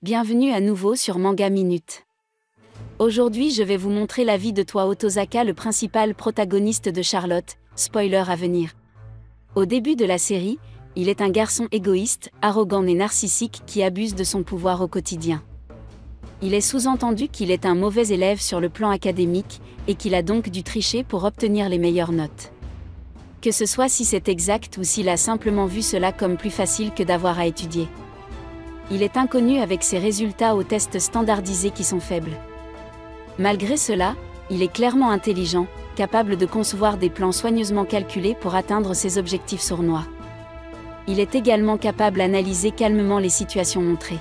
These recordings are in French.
Bienvenue à nouveau sur Manga Minute. Aujourd'hui je vais vous montrer la vie de Toa Otozaka, le principal protagoniste de Charlotte, spoiler à venir. Au début de la série, il est un garçon égoïste, arrogant et narcissique qui abuse de son pouvoir au quotidien. Il est sous-entendu qu'il est un mauvais élève sur le plan académique, et qu'il a donc dû tricher pour obtenir les meilleures notes. Que ce soit si c'est exact ou s'il a simplement vu cela comme plus facile que d'avoir à étudier. Il est inconnu avec ses résultats aux tests standardisés qui sont faibles. Malgré cela, il est clairement intelligent, capable de concevoir des plans soigneusement calculés pour atteindre ses objectifs sournois. Il est également capable d'analyser calmement les situations montrées.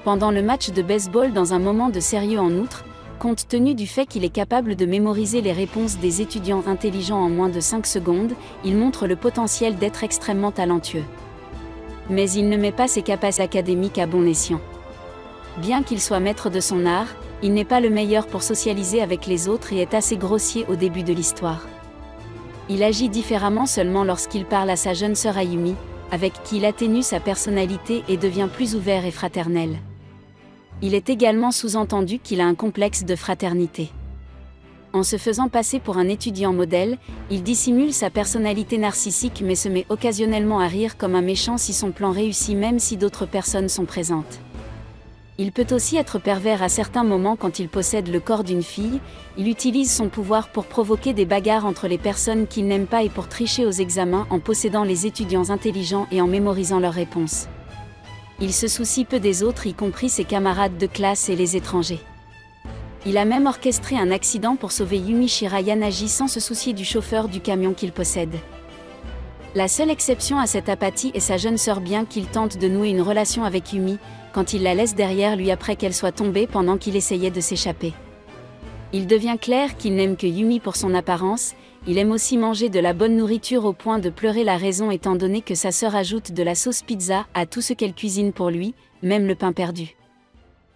Pendant le match de baseball, dans un moment de sérieux en outre, compte tenu du fait qu'il est capable de mémoriser les réponses des étudiants intelligents en moins de 5 secondes, il montre le potentiel d'être extrêmement talentueux. Mais il ne met pas ses capacités académiques à bon escient. Bien qu'il soit maître de son art, il n'est pas le meilleur pour socialiser avec les autres et est assez grossier au début de l'histoire. Il agit différemment seulement lorsqu'il parle à sa jeune sœur Ayumi, avec qui il atténue sa personnalité et devient plus ouvert et fraternel. Il est également sous-entendu qu'il a un complexe de fraternité. En se faisant passer pour un étudiant modèle, il dissimule sa personnalité narcissique mais se met occasionnellement à rire comme un méchant si son plan réussit même si d'autres personnes sont présentes. Il peut aussi être pervers à certains moments quand il possède le corps d'une fille, il utilise son pouvoir pour provoquer des bagarres entre les personnes qu'il n'aime pas et pour tricher aux examens en possédant les étudiants intelligents et en mémorisant leurs réponses. Il se soucie peu des autres, y compris ses camarades de classe et les étrangers. Il a même orchestré un accident pour sauver Yumi Yanagi sans se soucier du chauffeur du camion qu'il possède. La seule exception à cette apathie est sa jeune sœur, bien qu'il tente de nouer une relation avec Yumi, quand il la laisse derrière lui après qu'elle soit tombée pendant qu'il essayait de s'échapper. Il devient clair qu'il n'aime que Yumi pour son apparence, il aime aussi manger de la bonne nourriture au point de pleurer la raison étant donné que sa sœur ajoute de la sauce pizza à tout ce qu'elle cuisine pour lui, même le pain perdu.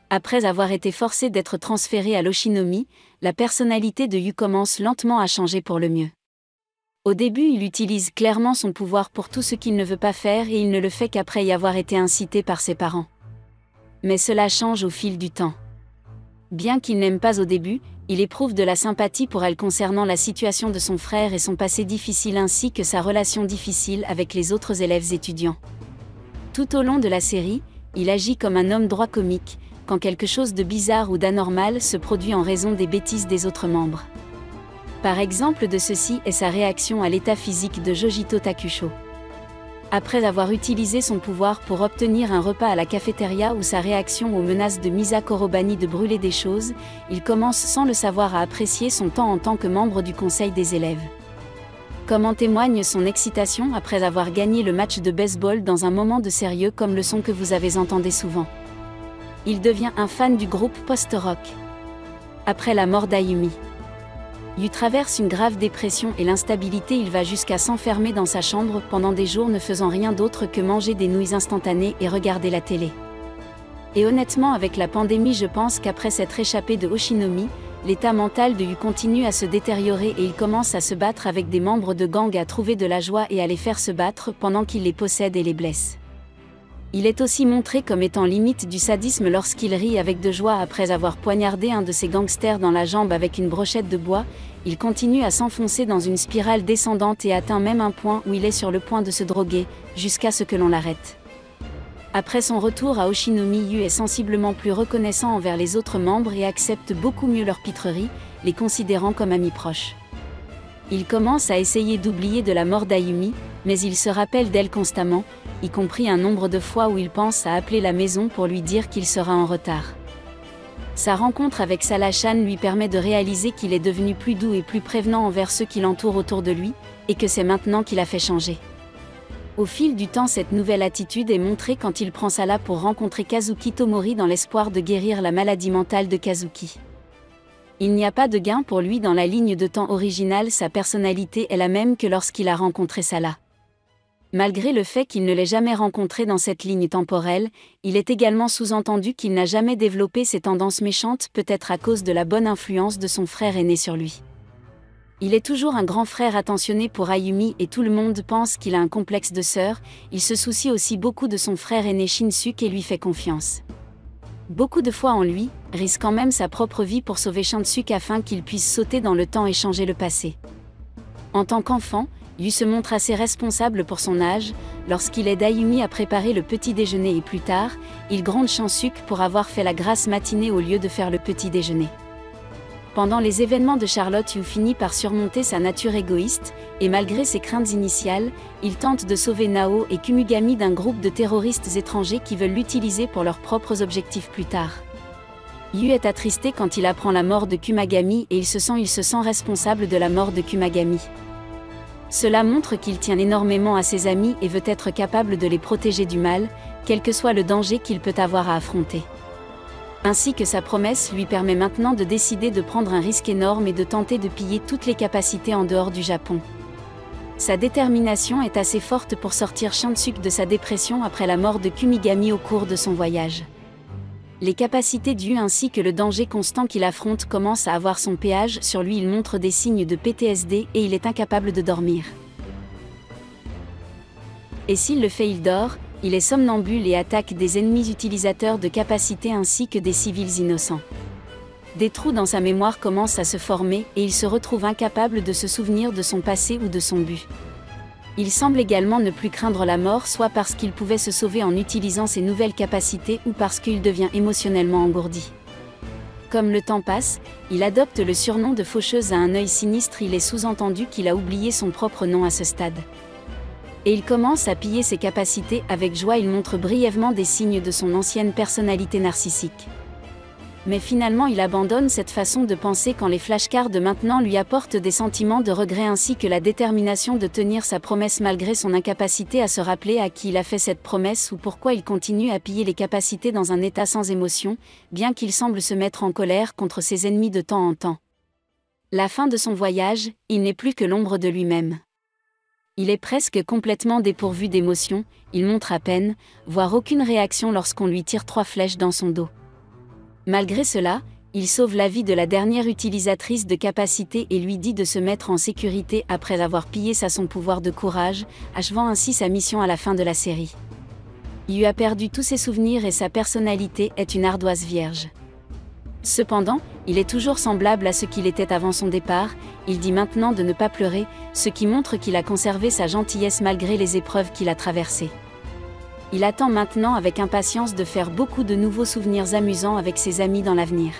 Après avoir été forcé d'être transféré à l'Oshinomi, la personnalité de Yu commence lentement à changer pour le mieux. Au début, il utilise clairement son pouvoir pour tout ce qu'il ne veut pas faire et il ne le fait qu'après y avoir été incité par ses parents. Mais cela change au fil du temps. Bien qu'il n'aime pas au début, il éprouve de la sympathie pour elle concernant la situation de son frère et son passé difficile ainsi que sa relation difficile avec les autres élèves étudiants. Tout au long de la série, il agit comme un homme droit comique, quand quelque chose de bizarre ou d'anormal se produit en raison des bêtises des autres membres. Par exemple de ceci est sa réaction à l'état physique de Jojito Takusho. Après avoir utilisé son pouvoir pour obtenir un repas à la cafétéria ou sa réaction aux menaces de Misa Korobani de brûler des choses, il commence sans le savoir à apprécier son temps en tant que membre du conseil des élèves. Comme en témoigne son excitation après avoir gagné le match de baseball dans un moment de sérieux comme le son que vous avez entendu souvent. Il devient un fan du groupe post-rock. Après la mort d'Ayumi, Yu traverse une grave dépression et l'instabilité, il va jusqu'à s'enfermer dans sa chambre pendant des jours ne faisant rien d'autre que manger des nouilles instantanées et regarder la télé. Et honnêtement avec la pandémie je pense qu'après s'être échappé de Oshinomi, l'état mental de Yu continue à se détériorer et il commence à se battre avec des membres de gang, à trouver de la joie et à les faire se battre pendant qu'il les possède et les blesse. Il est aussi montré comme étant limite du sadisme lorsqu'il rit avec de joie après avoir poignardé un de ses gangsters dans la jambe avec une brochette de bois, il continue à s'enfoncer dans une spirale descendante et atteint même un point où il est sur le point de se droguer, jusqu'à ce que l'on l'arrête. Après son retour à Oshinomi, Yu est sensiblement plus reconnaissant envers les autres membres et accepte beaucoup mieux leurs pitreries, les considérant comme amis proches. Il commence à essayer d'oublier de la mort d'Ayumi, mais il se rappelle d'elle constamment, y compris un nombre de fois où il pense à appeler la maison pour lui dire qu'il sera en retard. Sa rencontre avec Salah-chan lui permet de réaliser qu'il est devenu plus doux et plus prévenant envers ceux qui l'entourent autour de lui, et que c'est maintenant qu'il a fait changer. Au fil du temps, cette nouvelle attitude est montrée quand il prend Salah pour rencontrer Kazuki Tomori dans l'espoir de guérir la maladie mentale de Kazuki. Il n'y a pas de gain pour lui dans la ligne de temps originale, sa personnalité est la même que lorsqu'il a rencontré Salah. Malgré le fait qu'il ne l'ait jamais rencontré dans cette ligne temporelle, il est également sous-entendu qu'il n'a jamais développé ses tendances méchantes, peut-être à cause de la bonne influence de son frère aîné sur lui. Il est toujours un grand frère attentionné pour Ayumi et tout le monde pense qu'il a un complexe de sœur, il se soucie aussi beaucoup de son frère aîné Shinsuke et lui fait confiance. beaucoup de foi en lui, risquant même sa propre vie pour sauver Shinsuke afin qu'il puisse sauter dans le temps et changer le passé. En tant qu'enfant, Yu se montre assez responsable pour son âge, lorsqu'il aide Ayumi à préparer le petit déjeuner et plus tard, il gronde Shinsuke pour avoir fait la grasse matinée au lieu de faire le petit déjeuner. Pendant les événements de Charlotte, Yu finit par surmonter sa nature égoïste, et malgré ses craintes initiales, il tente de sauver Nao et Kumugami d'un groupe de terroristes étrangers qui veulent l'utiliser pour leurs propres objectifs plus tard. Yu est attristé quand il apprend la mort de Kumagami et il se sent responsable de la mort de Kumagami. Cela montre qu'il tient énormément à ses amis et veut être capable de les protéger du mal, quel que soit le danger qu'il peut avoir à affronter. Ainsi que sa promesse lui permet maintenant de décider de prendre un risque énorme et de tenter de piller toutes les capacités en dehors du Japon. Sa détermination est assez forte pour sortir Shinsuke de sa dépression après la mort de Kumigami au cours de son voyage. Les capacités d'Yu ainsi que le danger constant qu'il affronte commencent à avoir son péage sur lui. Il montre des signes de PTSD et il est incapable de dormir. Et s'il le fait, il dort, il est somnambule et attaque des ennemis utilisateurs de capacités ainsi que des civils innocents. Des trous dans sa mémoire commencent à se former et il se retrouve incapable de se souvenir de son passé ou de son but. Il semble également ne plus craindre la mort, soit parce qu'il pouvait se sauver en utilisant ses nouvelles capacités ou parce qu'il devient émotionnellement engourdi. Comme le temps passe, il adopte le surnom de faucheuse à un œil sinistre. Il est sous-entendu qu'il a oublié son propre nom à ce stade. Et il commence à piller ses capacités avec joie. Il montre brièvement des signes de son ancienne personnalité narcissique. Mais finalement il abandonne cette façon de penser quand les flashcards de maintenant lui apportent des sentiments de regret ainsi que la détermination de tenir sa promesse malgré son incapacité à se rappeler à qui il a fait cette promesse ou pourquoi il continue à piller les capacités dans un état sans émotion, bien qu'il semble se mettre en colère contre ses ennemis de temps en temps. La fin de son voyage, il n'est plus que l'ombre de lui-même. Il est presque complètement dépourvu d'émotion, il montre à peine, voire aucune réaction lorsqu'on lui tire 3 flèches dans son dos. Malgré cela, il sauve la vie de la dernière utilisatrice de capacité et lui dit de se mettre en sécurité après avoir pillé son pouvoir de courage, achevant ainsi sa mission à la fin de la série. Yu a perdu tous ses souvenirs et sa personnalité est une ardoise vierge. Cependant, il est toujours semblable à ce qu'il était avant son départ, il dit maintenant de ne pas pleurer, ce qui montre qu'il a conservé sa gentillesse malgré les épreuves qu'il a traversées. Il attend maintenant avec impatience de faire beaucoup de nouveaux souvenirs amusants avec ses amis dans l'avenir.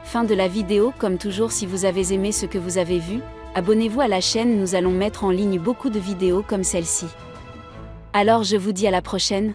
Fin de la vidéo. Comme toujours, si vous avez aimé ce que vous avez vu, abonnez-vous à la chaîne, nous allons mettre en ligne beaucoup de vidéos comme celle-ci. Alors je vous dis à la prochaine.